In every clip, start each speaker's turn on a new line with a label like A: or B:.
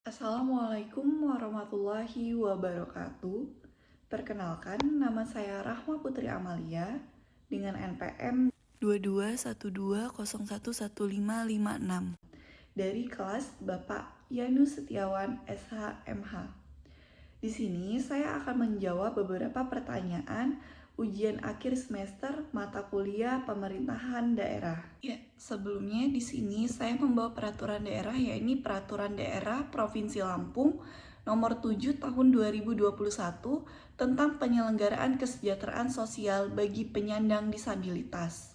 A: Assalamualaikum warahmatullahi wabarakatuh. Perkenalkan, nama saya Rahma Putri Amalia dengan NPM 2212011556 dari kelas Bapak Yanus Setiawan SHMH. Di sini saya akan menjawab beberapa pertanyaan ujian akhir semester mata kuliah pemerintahan daerah. Ya, sebelumnya di sini saya membawa peraturan daerah, yakni Peraturan Daerah Provinsi Lampung Nomor 7 Tahun 2021 tentang penyelenggaraan kesejahteraan sosial bagi penyandang disabilitas.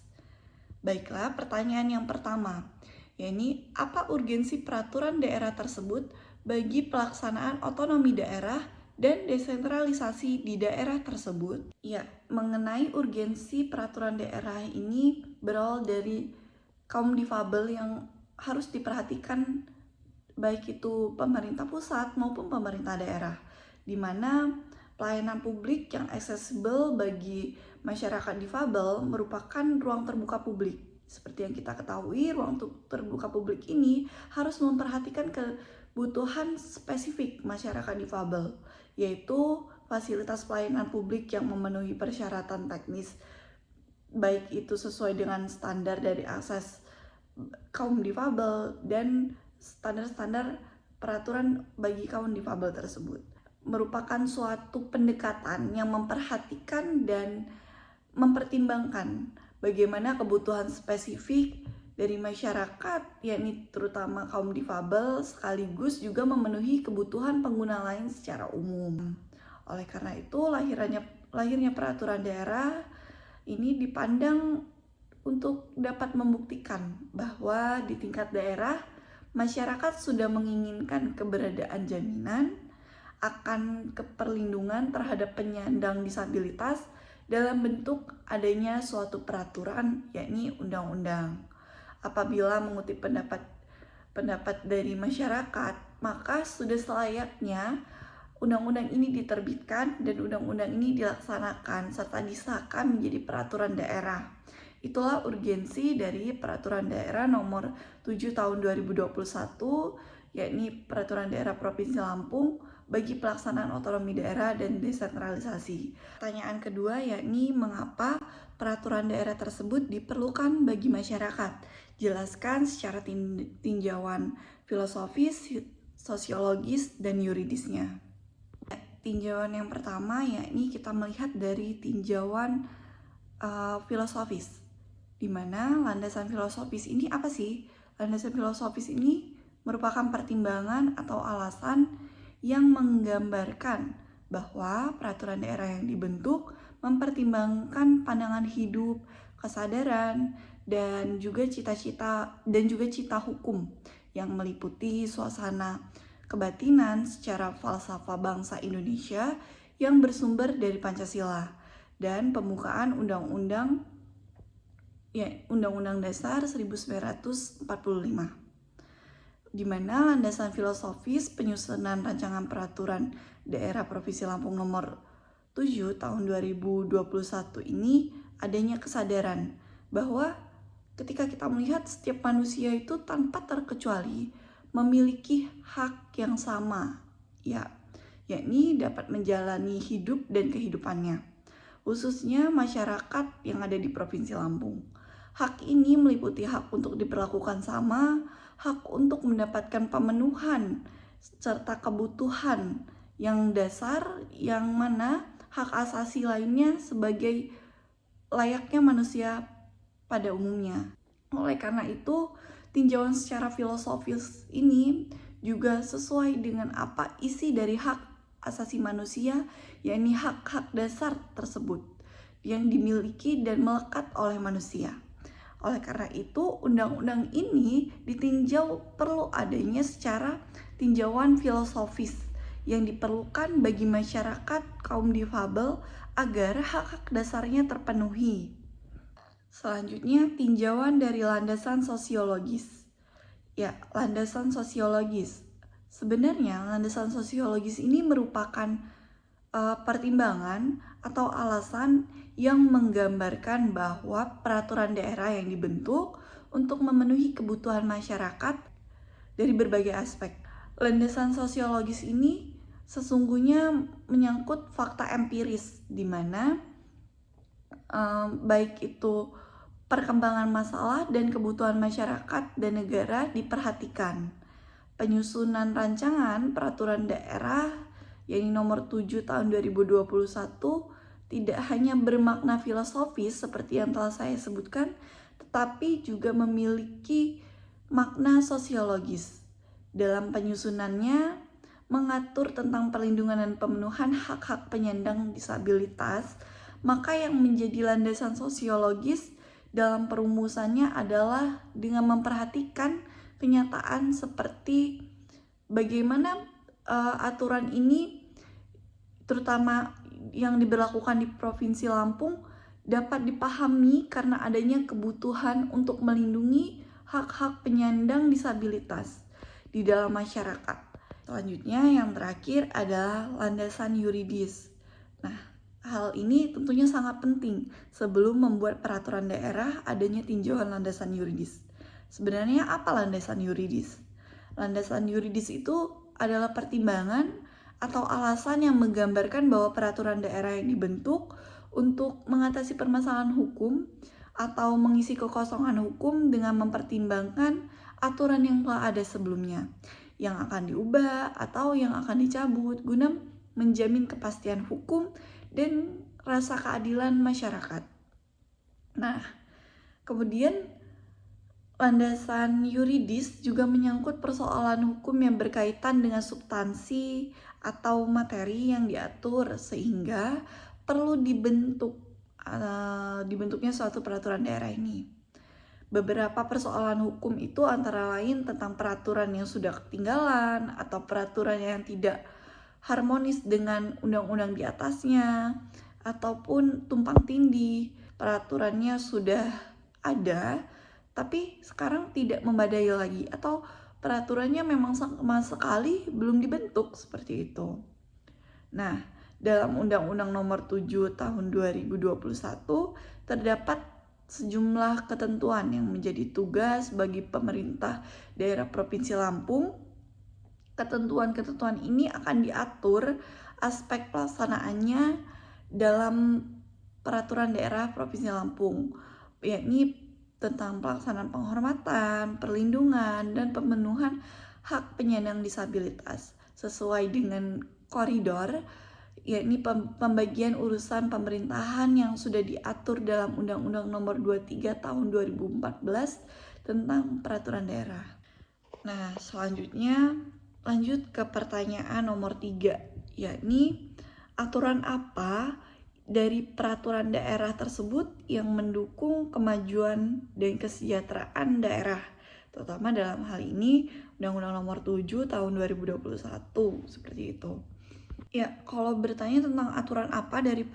A: Baiklah, pertanyaan yang pertama, yakni apa urgensi peraturan daerah tersebut bagi pelaksanaan otonomi daerah dan desentralisasi di daerah tersebut? Ya, mengenai urgensi peraturan daerah ini berawal dari kaum difabel yang harus diperhatikan baik itu pemerintah pusat maupun pemerintah daerah, di mana pelayanan publik yang aksesibel bagi masyarakat difabel merupakan ruang terbuka publik. Seperti yang kita ketahui, ruang terbuka publik ini harus memperhatikan kebutuhan spesifik masyarakat difabel, yaitu fasilitas pelayanan publik yang memenuhi persyaratan teknis, baik itu sesuai dengan standar dari akses kaum difabel dan standar-standar peraturan bagi kaum difabel tersebut. Merupakan suatu pendekatan yang memperhatikan dan mempertimbangkan bagaimana kebutuhan spesifik dari masyarakat, yakni terutama kaum difabel, sekaligus juga memenuhi kebutuhan pengguna lain secara umum. Oleh karena itu, lahirnya peraturan daerah ini dipandang untuk dapat membuktikan bahwa di tingkat daerah, masyarakat sudah menginginkan keberadaan jaminan akan keperlindungan terhadap penyandang disabilitas dalam bentuk adanya suatu peraturan, yakni undang-undang. Apabila mengutip pendapat dari masyarakat, maka sudah selayaknya undang-undang ini diterbitkan dan undang-undang ini dilaksanakan serta disahkan menjadi peraturan daerah. Itulah urgensi dari Peraturan Daerah Nomor 7 Tahun 2021, yakni Peraturan Daerah Provinsi Lampung bagi pelaksanaan otonomi daerah dan desentralisasi. Pertanyaan kedua, yakni mengapa peraturan daerah tersebut diperlukan bagi masyarakat? Jelaskan secara tinjauan filosofis, sosiologis, dan yuridisnya. Tinjauan yang pertama, yakni kita melihat dari tinjauan filosofis, di mana landasan filosofis ini apa sih? Landasan filosofis ini merupakan pertimbangan atau alasan yang menggambarkan bahwa peraturan daerah yang dibentuk mempertimbangkan pandangan hidup, kesadaran, dan juga cita-cita hukum yang meliputi suasana kebatinan secara falsafah bangsa Indonesia yang bersumber dari Pancasila dan pembukaan Undang-Undang Dasar 1945, di mana landasan filosofis penyusunan rancangan peraturan daerah Provinsi Lampung Nomor 7 Tahun 2021 ini adanya kesadaran bahwa ketika kita melihat setiap manusia itu tanpa terkecuali memiliki hak yang sama, yakni dapat menjalani hidup dan kehidupannya, khususnya masyarakat yang ada di Provinsi Lampung. Hak ini meliputi hak untuk diperlakukan sama, hak untuk mendapatkan pemenuhan, serta kebutuhan yang dasar, yang mana hak asasi lainnya sebagai layaknya manusia pada umumnya. Oleh karena itu, tinjauan secara filosofis ini juga sesuai dengan apa isi dari hak asasi manusia, yakni hak-hak dasar tersebut yang dimiliki dan melekat oleh manusia. Oleh karena itu, undang-undang ini ditinjau perlu adanya secara tinjauan filosofis yang diperlukan bagi masyarakat kaum difabel agar hak-hak dasarnya terpenuhi. Selanjutnya, tinjauan dari landasan sosiologis. Landasan sosiologis. Sebenarnya landasan sosiologis ini merupakan pertimbangan atau alasan yang menggambarkan bahwa peraturan daerah yang dibentuk untuk memenuhi kebutuhan masyarakat dari berbagai aspek, Landasan sosiologis ini sesungguhnya menyangkut fakta empiris, di mana baik itu perkembangan masalah dan kebutuhan masyarakat dan negara diperhatikan. Penyusunan rancangan peraturan daerah yakni nomor 7 tahun 2021 tidak hanya bermakna filosofis seperti yang telah saya sebutkan, tetapi juga memiliki makna sosiologis. Dalam penyusunannya mengatur tentang perlindungan dan pemenuhan hak-hak penyandang disabilitas, maka yang menjadi landasan sosiologis dalam perumusannya adalah dengan memperhatikan kenyataan seperti bagaimana aturan ini, terutama yang diberlakukan di Provinsi Lampung, dapat dipahami karena adanya kebutuhan untuk melindungi hak-hak penyandang disabilitas di dalam masyarakat. Selanjutnya yang terakhir adalah landasan yuridis. Nah, hal ini tentunya sangat penting sebelum membuat peraturan daerah adanya tinjauan landasan yuridis. Sebenarnya apa landasan yuridis? Landasan yuridis itu adalah pertimbangan atau alasan yang menggambarkan bahwa peraturan daerah yang dibentuk untuk mengatasi permasalahan hukum atau mengisi kekosongan hukum dengan mempertimbangkan aturan yang telah ada sebelumnya, yang akan diubah atau yang akan dicabut guna menjamin kepastian hukum dan rasa keadilan masyarakat. Nah, kemudian landasan yuridis juga menyangkut persoalan hukum yang berkaitan dengan substansi atau materi yang diatur sehingga perlu dibentuknya suatu peraturan daerah ini. Beberapa persoalan hukum itu antara lain tentang peraturan yang sudah ketinggalan atau peraturan yang tidak harmonis dengan undang-undang di atasnya, ataupun tumpang tindih, peraturannya sudah ada tapi sekarang tidak memadai lagi, atau peraturannya memang sama sekali belum dibentuk seperti itu. Nah, dalam Undang-Undang Nomor 7 Tahun 2021 terdapat sejumlah ketentuan yang menjadi tugas bagi pemerintah daerah Provinsi Lampung. Ketentuan-ketentuan ini akan diatur aspek pelaksanaannya dalam peraturan daerah Provinsi Lampung, yakni tentang pelaksanaan penghormatan, perlindungan, dan pemenuhan hak penyandang disabilitas sesuai dengan koridor, yakni pembagian urusan pemerintahan yang sudah diatur dalam Undang-Undang Nomor 23 Tahun 2014 tentang peraturan daerah. Nah, selanjutnya lanjut ke pertanyaan nomor 3, yakni aturan apa dari peraturan daerah tersebut yang mendukung kemajuan dan kesejahteraan daerah, terutama dalam hal ini Undang-Undang Nomor 7 Tahun 2021 seperti itu. Ya, kalau bertanya tentang aturan apa dari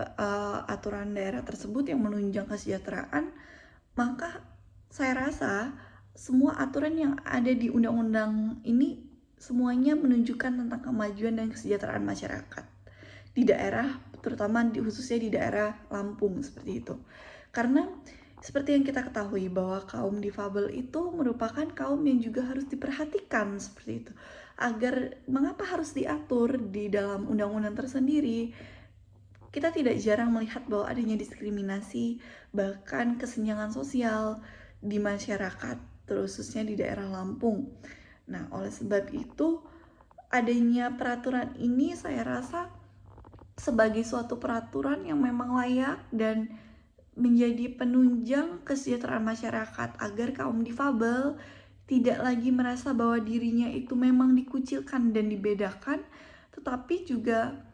A: aturan daerah tersebut yang menunjang kesejahteraan, maka saya rasa semua aturan yang ada di undang-undang ini semuanya menunjukkan tentang kemajuan dan kesejahteraan masyarakat di daerah, terutama khususnya di daerah Lampung seperti itu. Karena seperti yang kita ketahui bahwa kaum difabel itu merupakan kaum yang juga harus diperhatikan seperti itu. Mengapa harus diatur di dalam undang-undang tersendiri? Kita tidak jarang melihat bahwa adanya diskriminasi, bahkan kesenjangan sosial di masyarakat, khususnya di daerah Lampung. Nah, oleh sebab itu adanya peraturan ini saya rasa sebagai suatu peraturan yang memang layak dan menjadi penunjang kesejahteraan masyarakat agar kaum difabel tidak lagi merasa bahwa dirinya itu memang dikucilkan dan dibedakan, tetapi juga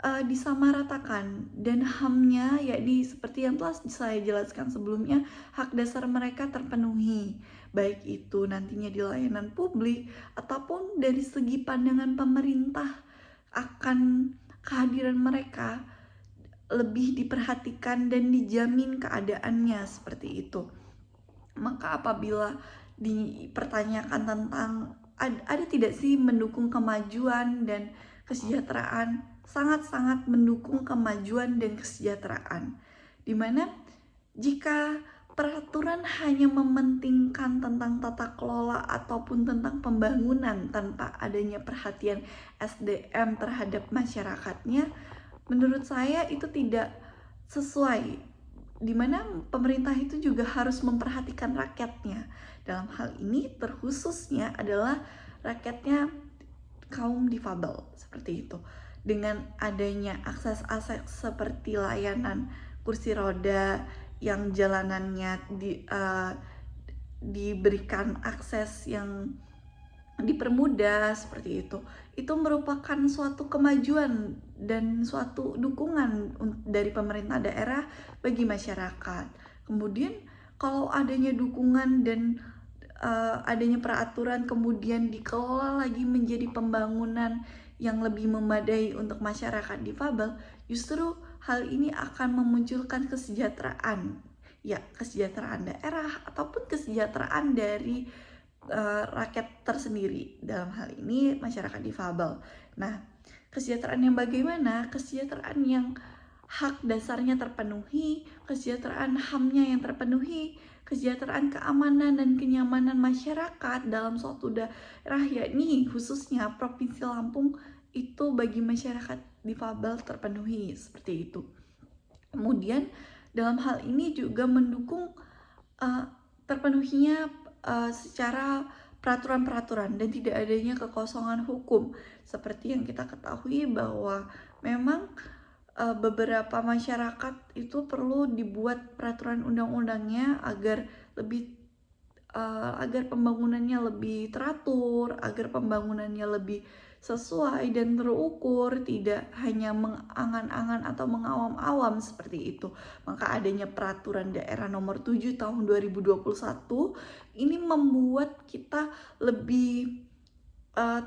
A: disamaratakan dan HAM-nya, yakni seperti yang telah saya jelaskan sebelumnya, hak dasar mereka terpenuhi, baik itu nantinya di layanan publik ataupun dari segi pandangan pemerintah akan kehadiran mereka lebih diperhatikan dan dijamin keadaannya seperti itu. Maka apabila dipertanyakan tentang ada tidak sih mendukung kemajuan dan kesejahteraan, sangat-sangat mendukung kemajuan dan kesejahteraan. Dimana jika peraturan hanya mementingkan tentang tata kelola ataupun tentang pembangunan tanpa adanya perhatian SDM terhadap masyarakatnya, menurut saya itu tidak sesuai, di mana pemerintah itu juga harus memperhatikan rakyatnya. Dalam hal ini terkhususnya adalah rakyatnya kaum difabel seperti itu. Dengan adanya akses-akses seperti layanan kursi roda yang jalanannya diberikan akses yang dipermudah seperti itu merupakan suatu kemajuan dan suatu dukungan dari pemerintah daerah bagi masyarakat. Kemudian kalau adanya dukungan dan adanya peraturan kemudian dikelola lagi menjadi pembangunan yang lebih memadai untuk masyarakat difabel, justru hal ini akan memunculkan kesejahteraan, ya kesejahteraan daerah ataupun kesejahteraan dari rakyat tersendiri, dalam hal ini masyarakat difabel. Nah, kesejahteraan yang bagaimana? Kesejahteraan yang hak dasarnya terpenuhi, kesejahteraan HAM-nya yang terpenuhi, kesejahteraan keamanan dan kenyamanan masyarakat dalam suatu daerah, yakni khususnya Provinsi Lampung itu bagi masyarakat difabel terpenuhi seperti itu. Kemudian dalam hal ini juga mendukung terpenuhinya secara peraturan-peraturan dan tidak adanya kekosongan hukum, seperti yang kita ketahui bahwa memang beberapa masyarakat itu perlu dibuat peraturan undang-undangnya agar pembangunannya lebih teratur, agar pembangunannya lebih sesuai dan terukur, tidak hanya mengangan-angan atau mengawam-awam seperti itu. Maka adanya peraturan daerah nomor 7 tahun 2021 ini membuat kita lebih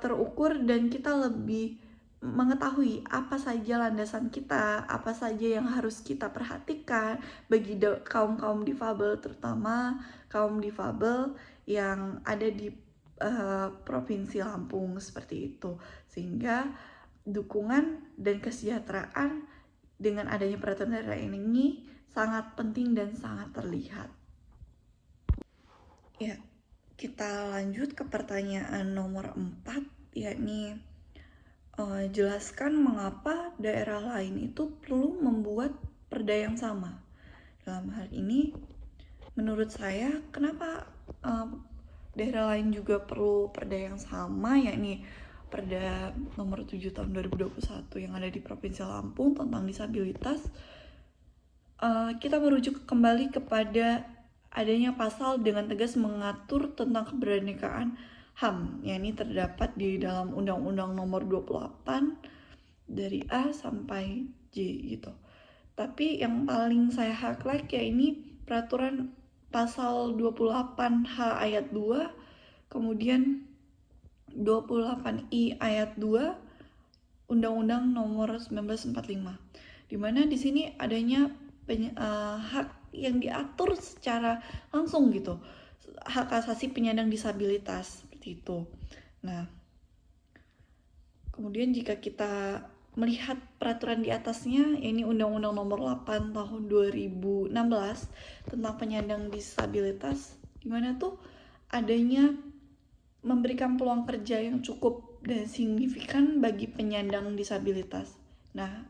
A: terukur dan kita lebih mengetahui apa saja landasan kita, apa saja yang harus kita perhatikan bagi kaum-kaum difabel, terutama kaum difabel yang ada di Provinsi Lampung seperti itu. Sehingga dukungan dan kesejahteraan dengan adanya peraturan daerah ini sangat penting dan sangat terlihat. Ya, kita lanjut ke pertanyaan nomor 4, yakni jelaskan mengapa daerah lain itu perlu membuat perda yang sama. Dalam hal ini, menurut saya, kenapa daerah lain juga perlu perda yang sama, yakni Perda nomor 7 tahun 2021 yang ada di Provinsi Lampung tentang disabilitas. Kita merujuk kembali kepada adanya pasal dengan tegas mengatur tentang kebenekaan HAM, yakni terdapat di dalam Undang-Undang nomor 28 dari A sampai J gitu. Tapi yang paling saya highlight ya ini peraturan pasal 28H ayat 2, kemudian 28I ayat 2 Undang-Undang nomor 1945, di mana di sini adanya hak yang diatur secara langsung gitu, hak asasi penyandang disabilitas seperti itu. Nah, kemudian jika kita melihat peraturan di atasnya, ini Undang-Undang nomor 8 tahun 2016 tentang penyandang disabilitas, di mana tuh adanya memberikan peluang kerja yang cukup dan signifikan bagi penyandang disabilitas. Nah,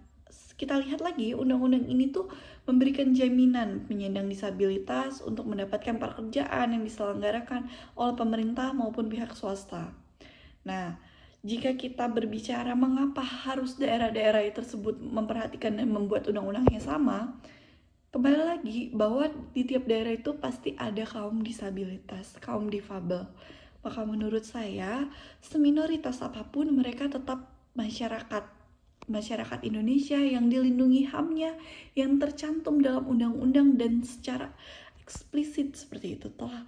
A: kita lihat lagi undang-undang ini tuh memberikan jaminan penyandang disabilitas untuk mendapatkan pekerjaan yang diselenggarakan oleh pemerintah maupun pihak swasta. Nah, jika kita berbicara mengapa harus daerah-daerah tersebut memperhatikan dan membuat undang-undang yang sama, kembali lagi bahwa di tiap daerah itu pasti ada kaum disabilitas, kaum difabel. Maka menurut saya, seminoritas apapun mereka tetap masyarakat Indonesia yang dilindungi HAM-nya, yang tercantum dalam undang-undang dan secara eksplisit seperti itu telah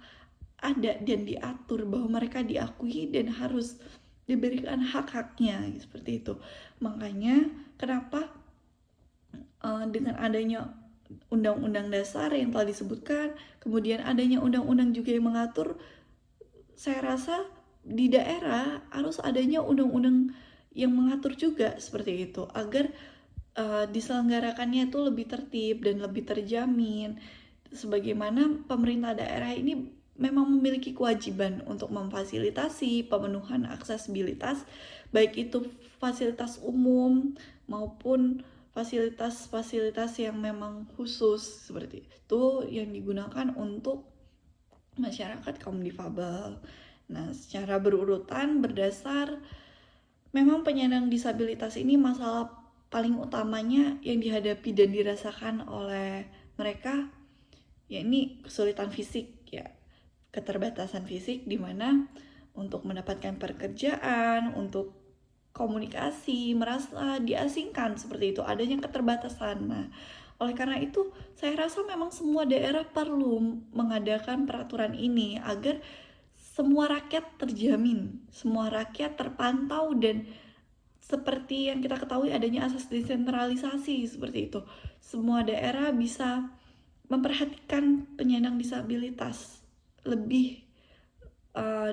A: ada dan diatur bahwa mereka diakui dan harus diberikan hak-haknya seperti itu. Makanya kenapa dengan adanya undang-undang dasar yang telah disebutkan, kemudian adanya undang-undang juga yang mengatur, saya rasa di daerah harus adanya undang-undang yang mengatur juga seperti itu, agar diselenggarakannya itu lebih tertib dan lebih terjamin, sebagaimana pemerintah daerah ini memang memiliki kewajiban untuk memfasilitasi pemenuhan aksesibilitas, baik itu fasilitas umum maupun fasilitas-fasilitas yang memang khusus seperti itu yang digunakan untuk masyarakat kaum difabel. Nah, secara berurutan berdasar memang penyandang disabilitas ini masalah paling utamanya yang dihadapi dan dirasakan oleh mereka yakni kesulitan fisik ya, keterbatasan fisik di mana untuk mendapatkan pekerjaan, untuk komunikasi, merasa diasingkan seperti itu, adanya keterbatasan. Nah, oleh karena itu, saya rasa memang semua daerah perlu mengadakan peraturan ini agar semua rakyat terjamin, semua rakyat terpantau dan seperti yang kita ketahui adanya asas desentralisasi seperti itu. Semua daerah bisa memperhatikan penyandang disabilitas lebih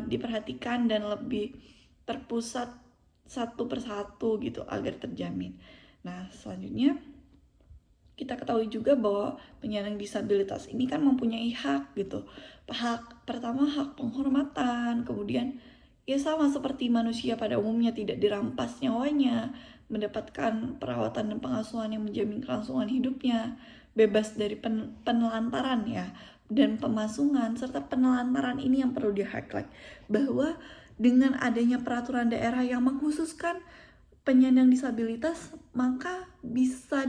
A: diperhatikan dan lebih terpusat satu persatu gitu agar terjamin. Nah, selanjutnya kita ketahui juga bahwa penyandang disabilitas ini kan mempunyai hak gitu. Hak pertama hak penghormatan, kemudian ya sama seperti manusia pada umumnya tidak dirampas nyawanya, mendapatkan perawatan dan pengasuhan yang menjamin kelangsungan hidupnya, bebas dari penelantaran ya, dan pemasungan, serta penelantaran ini yang perlu di-highlight bahwa dengan adanya peraturan daerah yang mengkhususkan penyandang disabilitas, maka bisa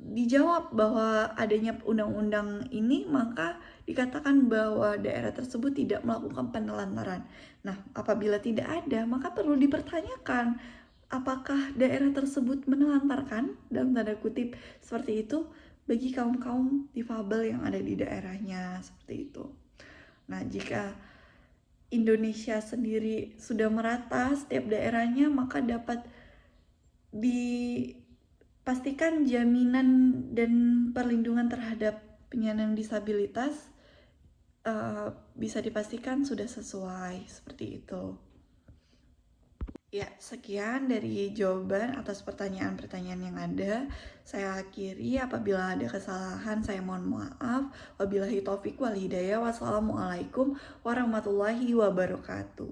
A: dijawab bahwa adanya undang-undang ini, maka dikatakan bahwa daerah tersebut tidak melakukan penelantaran. Nah, apabila tidak ada, maka perlu dipertanyakan apakah daerah tersebut menelantarkan dalam tanda kutip seperti itu bagi kaum-kaum difabel yang ada di daerahnya seperti itu. Nah, jika Indonesia sendiri sudah merata setiap daerahnya, maka dapat dipastikan jaminan dan perlindungan terhadap penyandang disabilitas bisa dipastikan sudah sesuai seperti itu. Ya, sekian dari jawaban atas pertanyaan-pertanyaan yang ada. Saya akhiri, apabila ada kesalahan saya mohon maaf. Wabillahi taufiq wal hidayah. Wassalamualaikum warahmatullahi wabarakatuh.